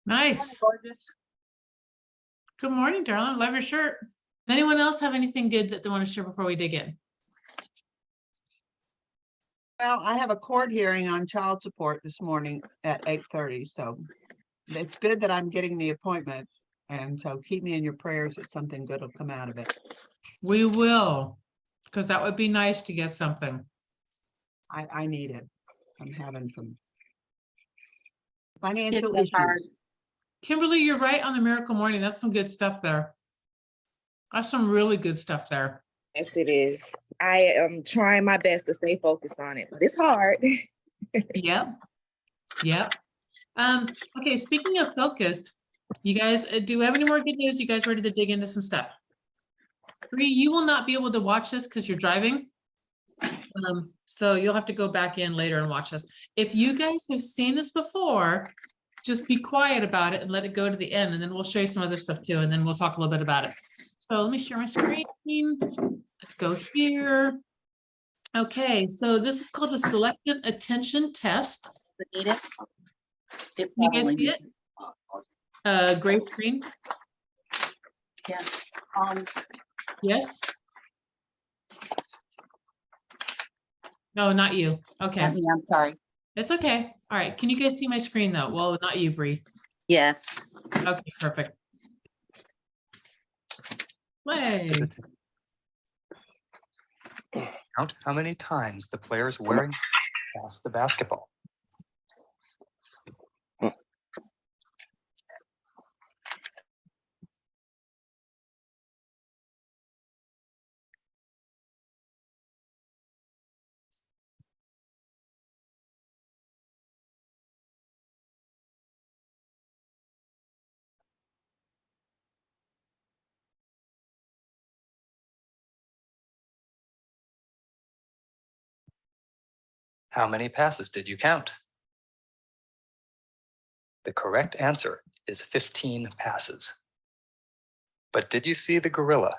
Nice. Gorgeous. Good morning, darling. Love your shirt. Does anyone else have anything good that they want to share before we dig in? Well, I have a court hearing on child support this morning at 8:30, so it's good that I'm getting the appointment. And so keep me in your prayers that something good will come out of it. We will, because that would be nice to get something. I need it. I'm having some It's financial getting hard. issues. Kimberly, you're right on the Miracle Morning. That's some good stuff there. That's some really good stuff there. Yes, it is. I am trying my best to stay focused on it, but it's hard. Yep. Yep. Okay, speaking of focused, you guys, do we have any more good news? You guys ready to dig into some stuff? Bree, you will not be able to watch this because you're driving. So you'll have to go back in later and watch this. If you guys have seen this before, just be quiet about it and let it go to the end, and then we'll show you some other stuff too, and then we'll talk a little bit about it. So let me share my screen. Let's go here. Okay, so this is called the Selective Attention Test. Need it? It You guys probably see it? Gray screen. can. Yes. No, not you. Okay, I'm sorry. it's okay. All right. Can you guys see my screen though? Well, not you, Bree. Yes. Okay, perfect. Play. Count how many times the players wearing pass the basketball. How many passes did you count? The correct answer is 15 passes. But did you see the gorilla?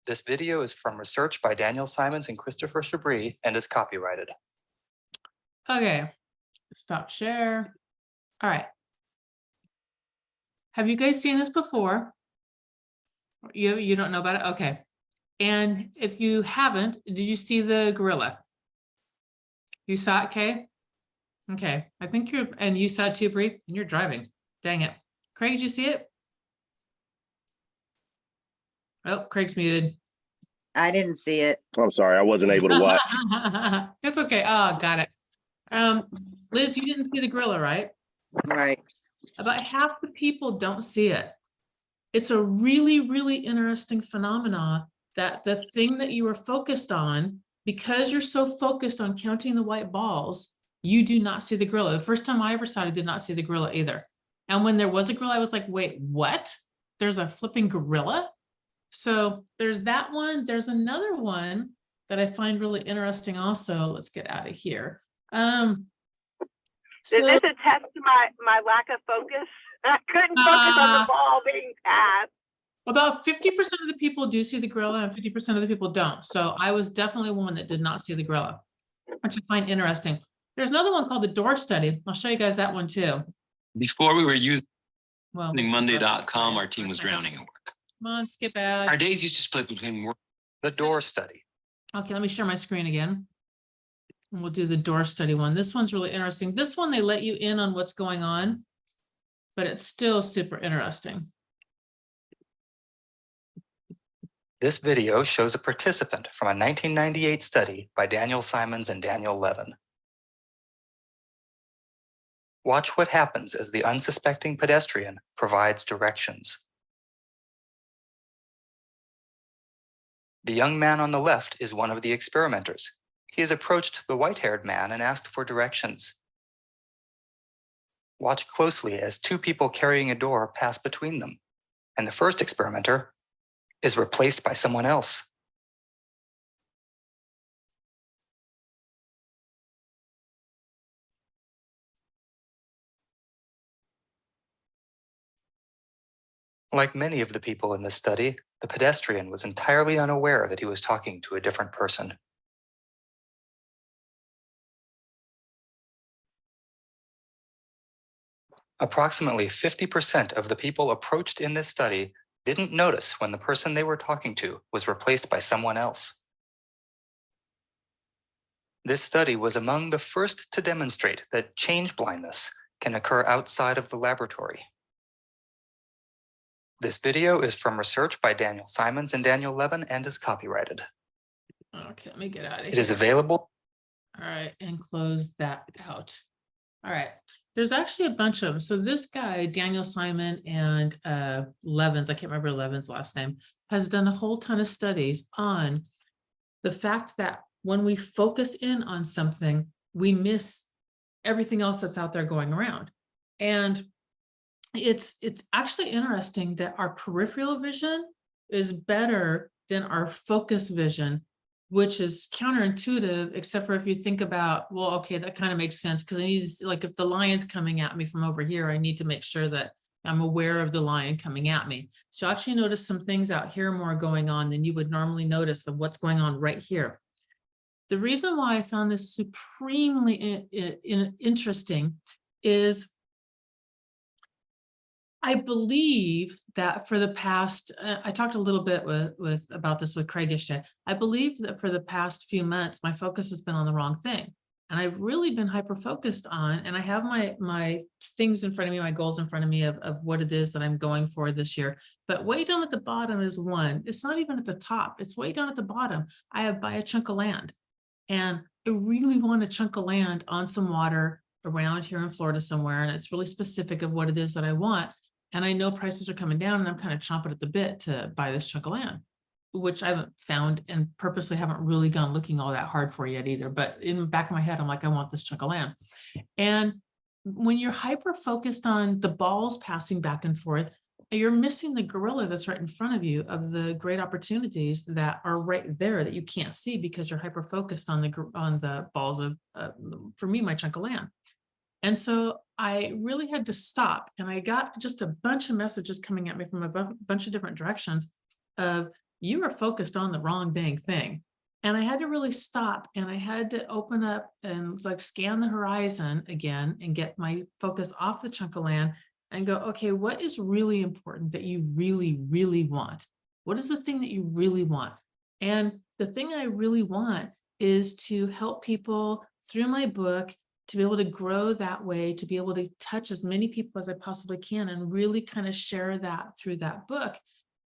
This video is from research by Daniel Simons and Christopher Chabris and is copyrighted. Okay. Stop share. All right. Have you guys seen this before? You don't know about it? Okay. And if you haven't, did you see the gorilla? You saw it, Kay? Okay. I think you're, and you saw it too, Bree, and you're driving. Dang it. Craig, did you see it? Oh, Craig's muted. I didn't see it. I'm sorry, I wasn't able to watch. That's okay. Oh, got it. Liz, you didn't see the gorilla, right? Right. About half the people don't see it. It's a really, really interesting phenomena that the thing that you are focused on, because you're so focused on counting the white balls, you do not see the gorilla. The first time I ever saw it, I did not see the gorilla either. And when there was a gorilla, I was like, wait, what? There's a flipping gorilla? So there's that one. There's another one that I find really interesting also. Let's get out of here. Is this attest to my lack of focus? I couldn't focus on the ball being passed. About 50% of the people do see the gorilla and 50% of the people don't. So I was definitely one that did not see the gorilla, which I find interesting. There's another one called the door study. I'll show you guys that one too. Before we were using Well, Monday.com, our team was drowning in work. Come on, skip out. Our days used to split between work. The door study. Okay, let me share my screen again. And we'll do the door study one. This one's really interesting. This one, they let you in on what's going on, but it's still super interesting. This video shows a participant from a 1998 study by Daniel Simons and Daniel Levin. Watch what happens as the unsuspecting pedestrian provides directions. The young man on the left is one of the experimenters. He has approached the white-haired man and asked for directions. Watch closely as two people carrying a door pass between them, and the first experimenter is replaced by someone else. Like many of the people in this study, the pedestrian was entirely unaware that he was talking to a different person. Approximately 50% of the people approached in this study didn't notice when the person they were talking to was replaced by someone else. This study was among the first to demonstrate that change blindness can occur outside of the laboratory. This video is from research by Daniel Simons and Daniel Levin and is copyrighted. Okay, let me get out of here. It is available. All right, and close that out. All right, there's actually a bunch of them. So this guy, Daniel Simon and Levins, I can't remember Levin's last name, has done a whole ton of studies on the fact that when we focus in on something, we miss everything else that's out there going around. And it's actually interesting that our peripheral vision is better than our focus vision, which is counterintuitive, except for if you think about, well, okay, that kind of makes sense, because I need to, like, if the lion's coming at me from over here, I need to make sure that I'm aware of the lion coming at me. So actually notice some things out here more going on than you would normally notice of what's going on right here. The reason why I found this supremely interesting is I believe that for the past, I talked a little bit about this with Craig yesterday. I believe that for the past few months, my focus has been on the wrong thing. And I've really been hyper-focused on, and I have my things in front of me, my goals in front of me of what it is that I'm going for this year. But way down at the bottom is one. It's not even at the top. It's way down at the bottom. I have buy a chunk of land. And I really want a chunk of land on some water around here in Florida somewhere. And it's really specific of what it is that I want. And I know prices are coming down and I'm kind of chomping at the bit to buy this chunk of land, which I haven't found and purposely haven't really gone looking all that hard for yet either. But in the back of my head, I'm like, I want this chunk of land. And when you're hyper focused on the balls passing back and forth, you're missing the gorilla that's right in front of you of the great opportunities that are right there that you can't see because you're hyper focused on the balls of, for me, my chunk of land. And so I really had to stop, and I got just a bunch of messages coming at me from a bunch of different directions of, you are focused on the wrong dang thing. And I had to really stop, and I had to open up and like scan the horizon again and get my focus off the chunk of land and go, okay, what is really important that you really, really want? What is the thing that you really want? And the thing I really want is to help people through my book to be able to grow that way, to be able to touch as many people as I possibly can and really kind of share that through that book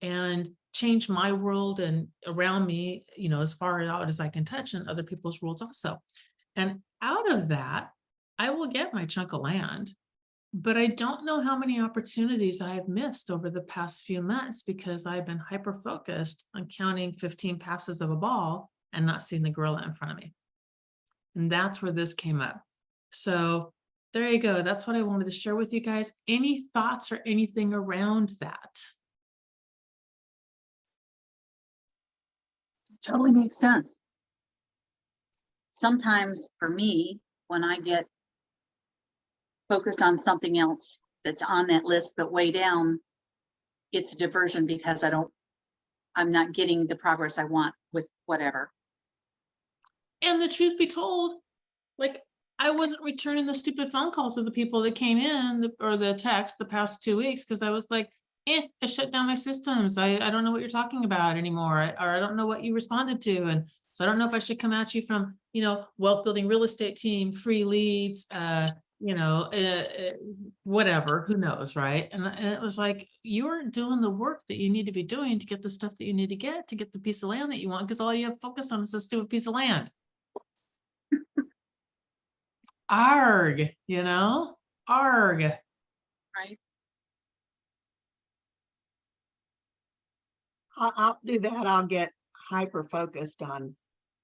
and change my world and around me, you know, as far out as I can touch and other people's worlds also. And out of that, I will get my chunk of land, but I don't know how many opportunities I have missed over the past few months because I've been hyper-focused on counting 15 passes of a ball and not seeing the gorilla in front of me. And that's where this came up. So there you go. That's what I wanted to share with you guys. Any thoughts or anything around that? Totally makes sense. Sometimes for me, when I get focused on something else that's on that list, but way down, it's a diversion because I'm not getting the progress I want with whatever. And the truth be told, like, I wasn't returning the stupid phone calls of the people that came in or the text the past 2 weeks because I was like, I shut down my systems. I don't know what you're talking about anymore, or I don't know what you responded to. And so I don't know if I should come at you from, you know, wealth building real estate team, free leads, you know, whatever, who knows, right? And it was like, you're doing the work that you need to be doing to get the stuff that you need to get the piece of land that you want, because all you have focused on is this stupid piece of land. Arg, you know, arg. Right. I'll do that. I'll get hyper focused on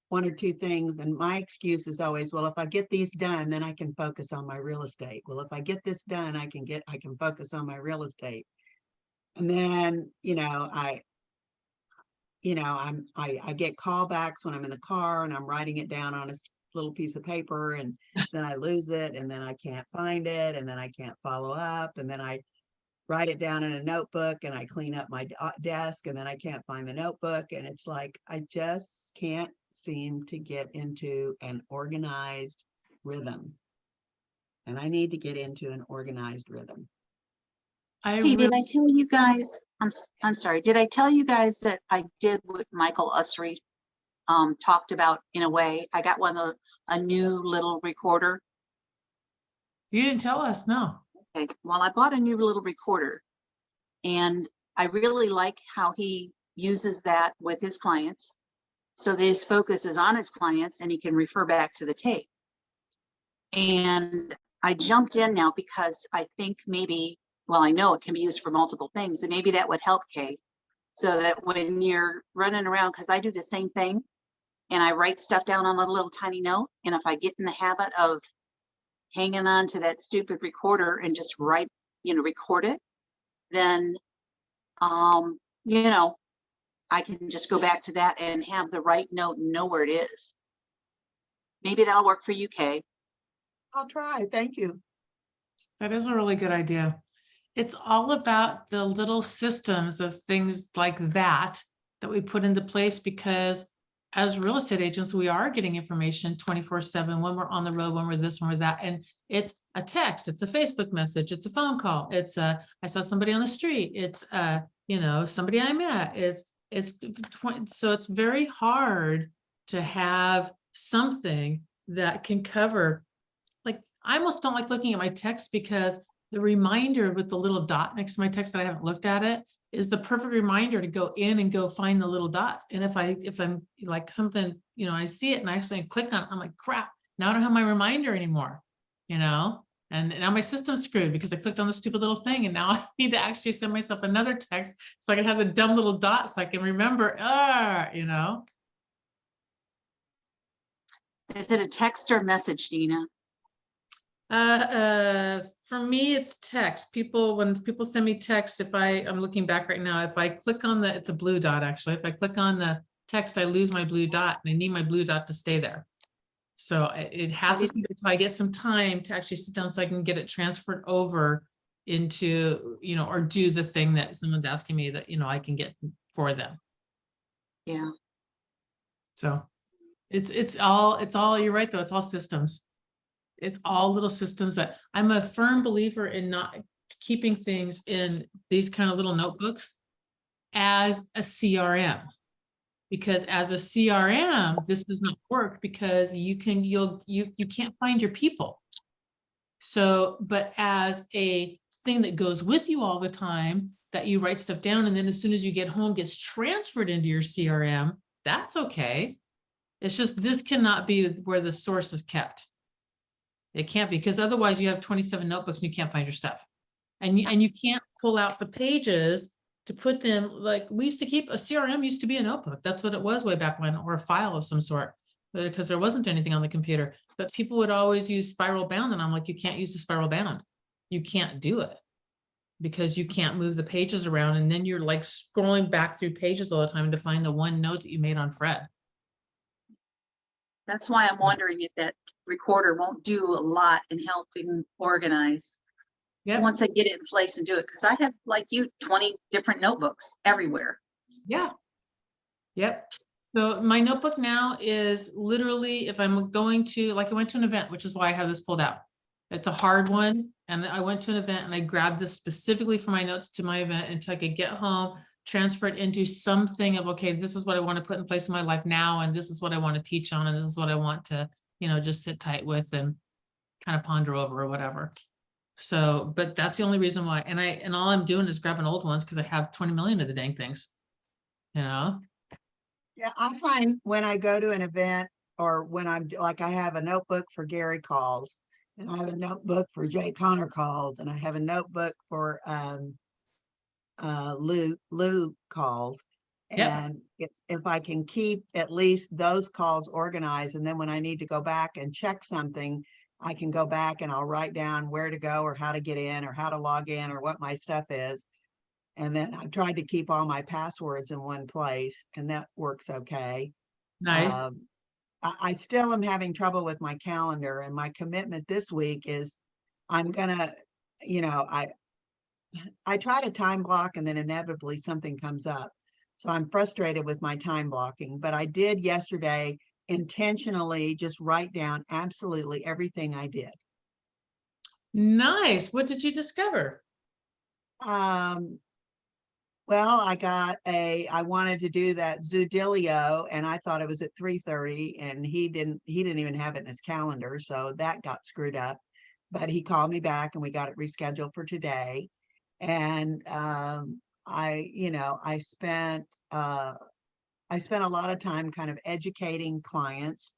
one or two things. And my excuse is always, well, if I get these done, then I can focus on my real estate. Well, if I get this done, I can focus on my real estate. And then, you know, I get callbacks when I'm in the car and I'm writing it down on a little piece of paper, and then I lose it, and then I can't find it, and then I can't follow up, and then I write it down in a notebook and I clean up my desk and then I can't find the notebook. And it's like, I just can't seem to get into an organized rhythm. And I need to get into an organized rhythm. Hey, did I tell you guys, I'm sorry, did I tell you guys that I did what Michael Usry talked about in a way? I got a new little recorder. You didn't tell us, no. Okay, well, I bought a new little recorder and I really like how he uses that with his clients. So that his focus is on his clients and he can refer back to the tape. And I jumped in now because I think maybe, well, I know it can be used for multiple things and maybe that would help, Kay. So that when you're running around, because I do the same thing and I write stuff down on a little tiny note. And if I get in the habit of hanging on to that stupid recorder and just record it, then, I can just go back to that and have the right note and know where it is. Maybe that'll work for you, Kay. I'll try. Thank you. That is a really good idea. It's all about the little systems of things like that we put into place, because as real estate agents, we are getting information 24/7 when we're on the road, when we're this, when we're that. And it's a text, it's a Facebook message, it's a phone call, it's I saw somebody on the street, it's somebody I met, so it's very hard to have something that can cover. Like, I almost don't like looking at my text because the reminder with the little dot next to my text that I haven't looked at it is the perfect reminder to go in and go find the little dots. And if I'm like something, I see it and I actually click on it, I'm like, crap, now I don't have my reminder anymore, and now my system's screwed because I clicked on the stupid little thing. And now I need to actually send myself another text so I can have the dumb little dots so I can remember, Is it a text or message, Dina? For me, it's text. When people send me text, I'm looking back right now, if I click on it's a blue dot, actually. If I click on the text, I lose my blue dot and I need my blue dot to stay there. So it has to stay until I get some time to actually sit down so I can get it transferred over into, or do the thing that someone's asking me that, I can get for them. Yeah. So it's all, you're right though, it's all systems. It's all little systems that I'm a firm believer in not keeping things in these kind of little notebooks as a CRM. Because as a CRM, this does not work because you can't find your people. So, but as a thing that goes with you all the time, that you write stuff down, and then as soon as you get home, gets transferred into your CRM, that's okay. It's just, this cannot be where the source is kept. It can't be, because otherwise you have 27 notebooks and you can't find your stuff. And you can't pull out the pages to put them, like we used to keep, a CRM used to be a notebook. That's what it was way back when, or a file of some sort, because there wasn't anything on the computer. But people would always use spiral bound, and I'm like, you can't use the spiral bound. You can't do it because you can't move the pages around, and then you're like scrolling back through pages all the time to find the one note that you made on Fred. That's why I'm wondering if that recorder won't do a lot in helping organize. Yeah. Once I get it in place and do it, because I have, like you, 20 different notebooks everywhere. Yeah. Yep. So my notebook now is literally, if I'm going to, like I went to an event, which is why I have this pulled out. It's a hard one. And I went to an event and I grabbed this specifically for my notes to my event until I could get home, transfer it into something of, okay, this is what I want to put in place in my life now. And this is what I want to teach on. And this is what I want to, just sit tight with and kind of ponder over or whatever. So, but that's the only reason why. And all I'm doing is grabbing old ones because I have 20 million of the dang things, Yeah, I find when I go to an event, or when I'm like, I have a notebook for Gary calls, and I have a notebook for Jay Connor calls, and I have a notebook for Lou calls. Yep. And if I can keep at least those calls organized, and then when I need to go back and check something, I can go back and I'll write down where to go or how to get in or how to log in or what my stuff is. And then I've tried to keep all my passwords in one place, and that works okay. Nice. I still am having trouble with my calendar, and my commitment this week is I'm gonna, I try to time block and then inevitably something comes up. So I'm frustrated with my time blocking, but I did yesterday intentionally just write down absolutely everything I did. Nice. What did you discover? Well, I wanted to do that Zoodelio and I thought it was at 3:30 and he didn't even have it in his calendar. So that got screwed up, but he called me back and we got it rescheduled for today. And, I spent a lot of time kind of educating clients.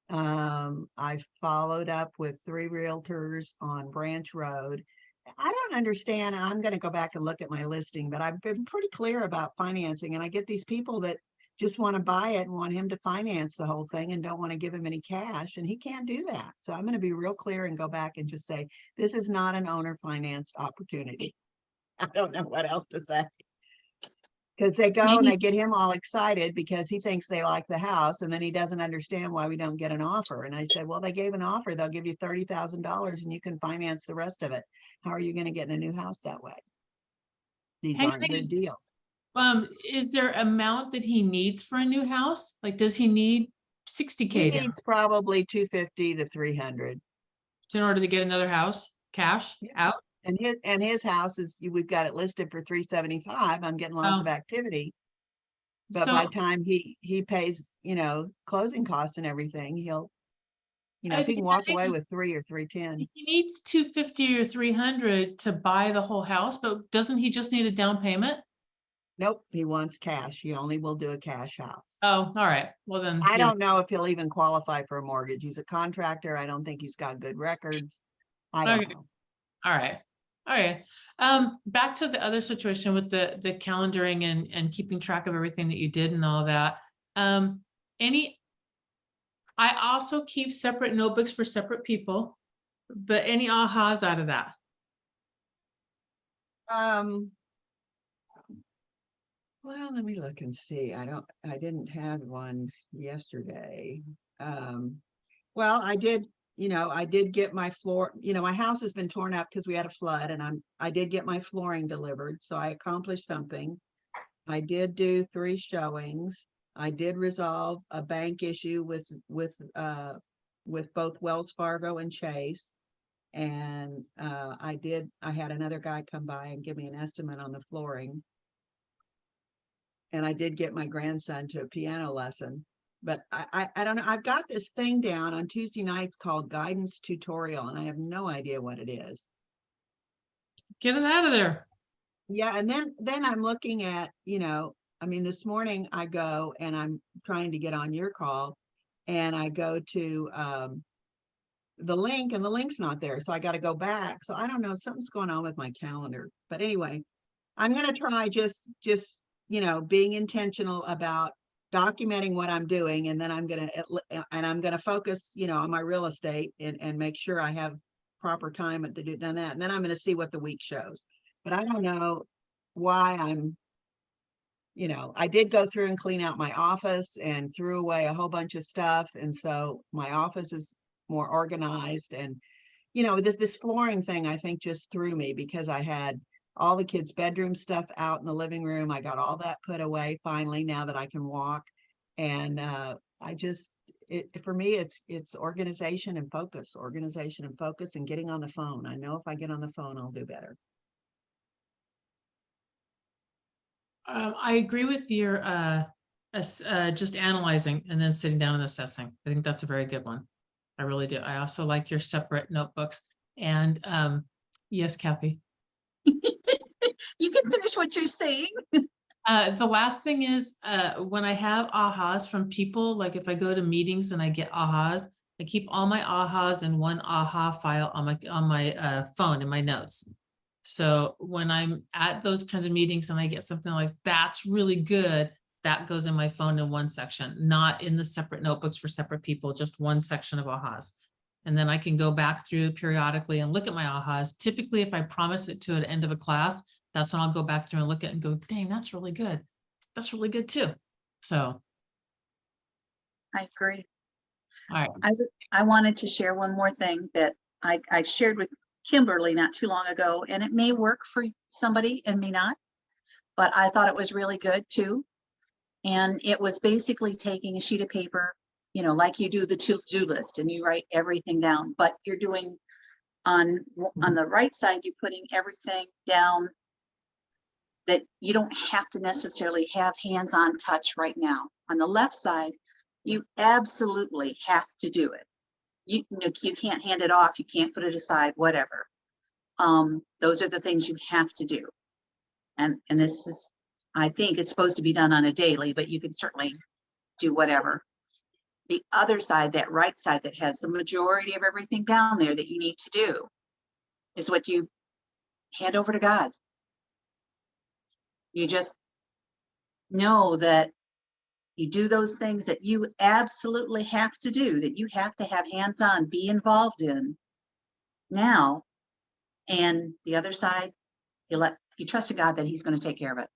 I followed up with 3 realtors on Branch Road. I don't understand. I'm going to go back and look at my listing, but I've been pretty clear about financing. And I get these people that just want to buy it and want him to finance the whole thing and don't want to give him any cash. And he can't do that. So I'm going to be real clear and go back and just say, this is not an owner financed opportunity. I don't know what else to say. Because they go and they get him all excited because he thinks they like the house and then he doesn't understand why we don't get an offer. And I said, well, they gave an offer. They'll give you $30,000 and you can finance the rest of it. How are you going to get in a new house that way? These Hang aren't on. good deals. Is there amount that he needs for a new house? Like, does he need 60K He down needs probably 250 to 300. in order to get another house cash out? And his house is, we've got it listed for 375. I'm getting lots of activity. But by So- the time he pays, closing costs and everything, he'll, I if he think can that walk may away be- with 3 or 310. He needs 250 or 300 to buy the whole house, but doesn't he just need a down payment? Nope, he wants cash. He only will do a cash house. Oh, all right. Well, then. I you're- don't know if he'll even qualify for a mortgage. He's a contractor. I don't think he's got good records. I don't Okay. know. All right. All right. Back to the other situation with the calendaring and keeping track of everything that you did and all that. I also keep separate notebooks for separate people, but any ahas out of that? Well, let me look and see. I didn't have one yesterday. Well, I did get my floor, my house has been torn up because we had a flood and I did get my flooring delivered. So I accomplished something. I did do 3 showings. I did resolve a bank issue with both Wells Fargo and Chase. And I had another guy come by and give me an estimate on the flooring. And I did get my grandson to a piano lesson, but I don't know. I've got this thing down on Tuesday nights called guidance tutorial, and I have no idea what it is. Get it out of there. Yeah. And then I'm looking at, this morning I go and I'm trying to get on your call and I go to the link and the link's not there. So I got to go back. So I don't know, something's going on with my calendar, but anyway, I'm going to try just being intentional about documenting what I'm doing. And then I'm going to focus, on my real estate and make sure I have proper time to do that. And then I'm going to see what the week shows. But I don't know why I did go through and clean out my office and threw away a whole bunch of stuff. And so my office is more organized. And, this flooring thing, I think just threw me because I had all the kids' bedroom stuff out in the living room. I got all that put away finally now that I can walk. And for me, it's organization and focus and getting on the phone. I know if I get on the phone, I'll do better. I agree with your just analyzing and then sitting down and assessing. I think that's a very good one. I really do. I also like your separate notebooks. And yes, Kathy. You can finish what you're saying. The last thing is when I have ahas from people, like if I go to meetings and I get ahas, I keep all my ahas in one aha file on my phone in my notes. So when I'm at those kinds of meetings and I get something like that's really good, that goes in my phone in one section, not in the separate notebooks for separate people, just one section of ahas. And then I can go back through periodically and look at my ahas. Typically, if I promise it to at the end of a class, that's when I'll go back through and look at it and go, dang, that's really good. That's really good too. So. I agree. All right. I wanted to share one more thing that I shared with Kimberly not too long ago, and it may work for somebody and may not, but I thought it was really good too. And it was basically taking a sheet of paper, you know, like you do the to-do list and you write everything down, but you're doing on the right side, you're putting everything down that you don't have to necessarily have hands-on touch right now. On the left side, you absolutely have to do it. You can't hand it off, you can't put it aside, whatever. Those are the things you have to do. And this is, I think it's supposed to be done on a daily, but you can certainly do whatever. The other side, that right side that has the majority of everything down there that you need to do, is what you hand over to God. You just know that you do those things that you absolutely have to do, that you have to have hands-on, be involved in now. And the other side, you trust in God that he's going to take care of it.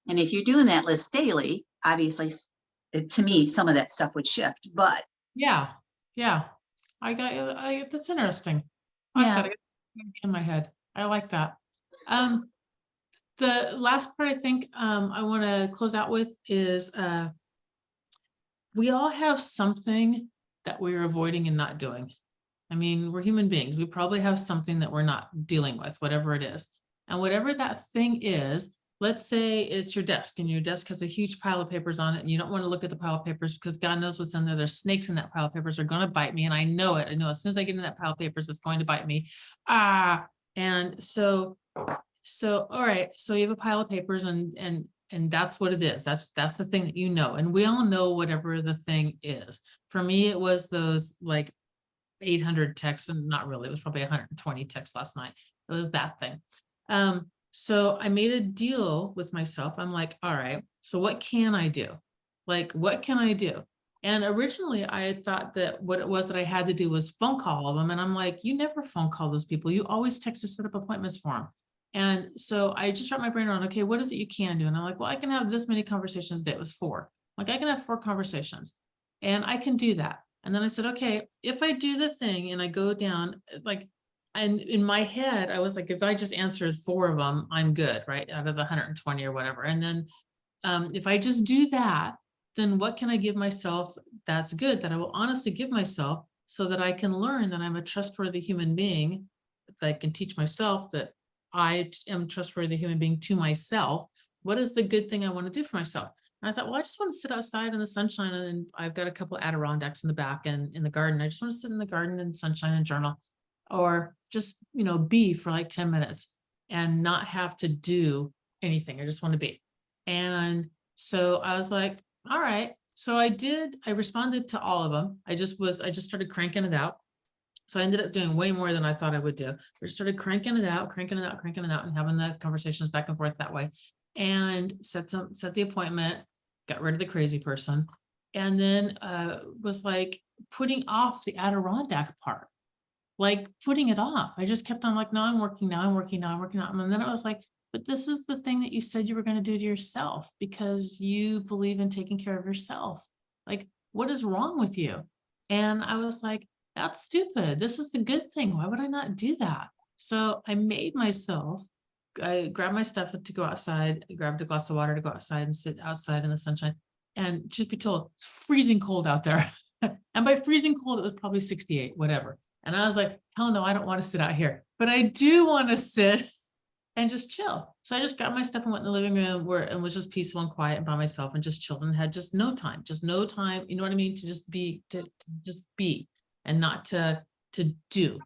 And if you're doing that list daily, obviously, to me, some of that stuff would shift, but Yeah, I got you. That's interesting. Yeah. I've got it in my head. I like that. The last part I think I want to close out with is we all have something that we're avoiding and not doing. I mean, we're human beings. We probably have something that we're not dealing with, whatever it is. And whatever that thing is, let's say it's your desk and your desk has a huge pile of papers on it and you don't want to look at the pile of papers because God knows what's in there. There's snakes in that pile of papers. They're going to bite me. And I know it. I know as soon as I get in that pile of papers, it's going to bite me. And so all right, so you have a pile of papers and that's what it is. That's the thing that you know. And we all know whatever the thing is. For me, it was those like 800 texts, and not really, it was probably 120 texts last night. It was that thing. So I made a deal with myself. I'm like, all right, so what can I do? Like, what can I do? And originally I had thought that what it was that I had to do was phone call them. And I'm like, you never phone call those people. You always text to set up appointments for them. And so I just wrapped my brain around, okay, what is it you can do? And I'm like, well, I can have this many conversations a day. It was 4. Like, I can have 4 conversations and I can do that. And then I said, okay, if I do the thing and I go down, like, and in my head, I was like, if I just answered 4 of them, I'm good, right? Out of the 120 or whatever. And then if I just do that, then what can I give myself that's good, that I will honestly give myself so that I can learn that I'm a trustworthy human being, that I can teach myself that I am a trustworthy human being to myself. What is the good thing I want to do for myself? And I thought, well, I just want to sit outside in the sunshine, and I've got a couple of Adirondacks in the back and in the garden. I just want to sit in the garden in the sunshine and journal, or just, be for like 10 minutes and not have to do anything. I just want to be. And so I was like, all right. So I responded to all of them. I just started cranking it out. So I ended up doing way more than I thought I would do. I just started cranking it out, and having the conversations back and forth that way. And set the appointment, got rid of the crazy person, and then was like putting off the Adirondack part, like putting it off. I just kept on like, no, I'm working now. And then I was like, but this is the thing that you said you were going to do to yourself because you believe in taking care of yourself. Like, what is wrong with you? And I was like, that's stupid. This is the good thing. Why would I not do that? So I made myself, I grabbed my stuff to go outside, grabbed a glass of water to go outside and sit outside in the sunshine. And just be told, it's freezing cold out there. And by freezing cold, it was probably 68, whatever. And I was like, hell no, I don't want to sit out here, but I do want to sit and just chill. So I just got my stuff and went in the living room and was just peaceful and quiet and by myself and just chilled and had just no time, you know what I mean? To just be, and not to do.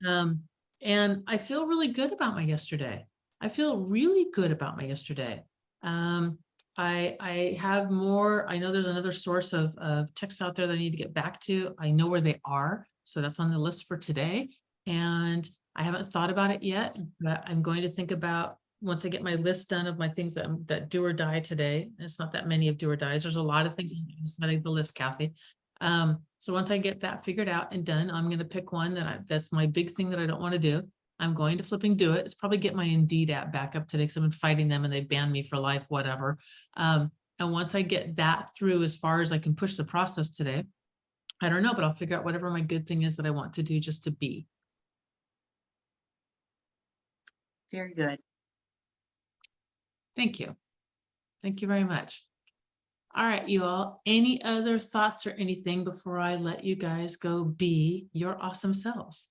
And I feel really good about my yesterday. I have more, I know there's another source of texts out there that I need to get back to. I know where they are. So that's on the list for today. And I haven't thought about it yet, but I'm going to think about, once I get my list done of my things that do or die today. It's not that many of do or dies. There's a lot of things in the list, Kathy. So once I get that figured out and done, I'm going to pick one that's my big thing that I don't want to do. I'm going to flipping do it. It's probably get my Indeed app back up today because I've been fighting them and they banned me for life, whatever. And once I get that through as far as I can push the process today, I don't know, but I'll figure out whatever my good thing is that I want to do just to be. Very good. Thank you. Thank you very much. All right, you all, any other thoughts or anything before I let you guys go be your awesome selves?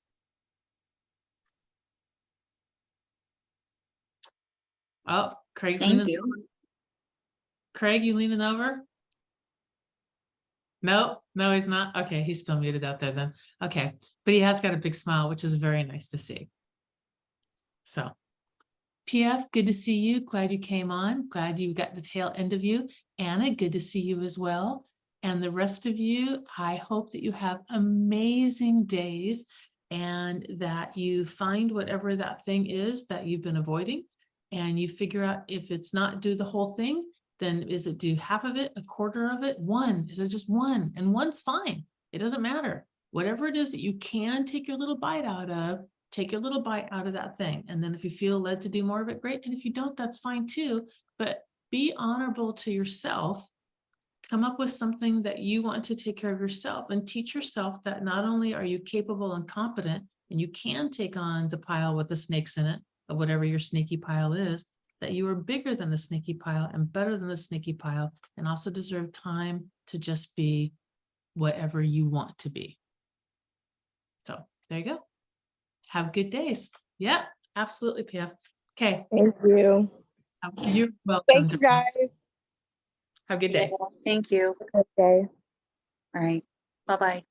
Oh, Craig's Thank leaning. you. Craig, you leaning over? No, no, he's not. Okay, he's still muted out there then. Okay, but he has got a big smile, which is very nice to see. So, PF, good to see you. Glad you came on. Glad you got the tail end of you. Anna, good to see you as well. And the rest of you, I hope that you have amazing days and that you find whatever that thing is that you've been avoiding and you figure out if it's not do the whole thing, then is it do half of it, a quarter of it, one? Is it just one? And one's fine. It doesn't matter. Whatever it is that you can take your little bite out of, take your little bite out of that thing. And then if you feel led to do more of it, great. And if you don't, that's fine too. But be honorable to yourself. Come up with something that you want to take care of yourself and teach yourself that not only are you capable and competent and you can take on the pile with the snakes in it, or whatever your sneaky pile is, that you are bigger than the sneaky pile and better than the sneaky pile and also deserve time to just be whatever you want to be. So there you go. Have good days. Yeah, absolutely, PF. Okay. Thank you. You're welcome. Thank you, guys. Have a good day. Thank you. Okay. All right. Bye-bye.